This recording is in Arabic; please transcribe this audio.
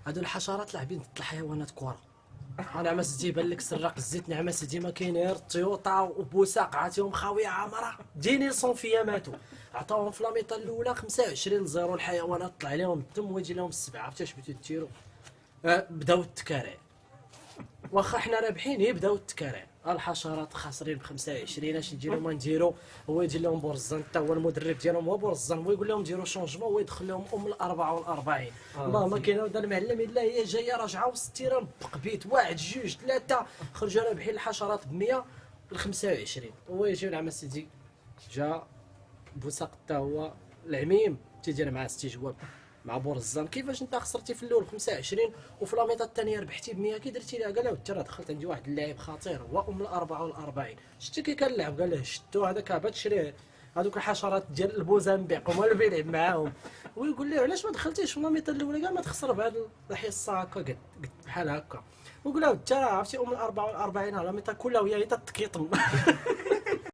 هادو الحشرات لاعبين ضد الحيوانات كره. انا سيدي يبان لك سراق الزيت نعمه سيدي ما كاين غير الطيوطه وبوساق عاتهم خاويه عامره ديني صنفيه ماتوا. عطاوهم في لاميطه الاولى 25 ل0 الحيوانات طلع عليهم الدم ويجي لهم السبعه حتى شبتو التيرو. بداو التكارع واخا حنا رابحين يبداو التكارع. الحشرات خاسرين ب 25 اش نديرو ما نديرو. هو يدير لهم بورزان حتى هو المدرب ديالهم هو بورزان هو يقول لهم ديروا شونجمون هو يدخل لهم ال 44. اللهم كاين هذا المعلم الا هي جايه راجعه وستيره مبق بيت واحد جوج ثلاثه خرجوا رابحين الحشرات ب 100 ل 25. هو يجي نعم سيدي جا بوساق حتى هو العميم تيدير معاه 6 جواب مع بورزان. كيفاش انت خسرتي في الاول 25 وفي لاميطه الثانيه ربحتي ب 100 كي درتي لها؟ قال له انت راه دخلت عندي واحد اللاعب خطير هو ال 44. شتي كي كنلعب قال له شتو هذاك هبط تشريه هذوك الحشرات ديال البوزنبيق هما اللي بيلعب معاهم. ويقول له علاش ما دخلتيش في لاميطه الاولى؟ قال ما تخسر بهذا الحصه هكا قد بحال هكا. ويقول له انت راه عرفتي ال 44 لاميطه كلها وهي تتكيطم.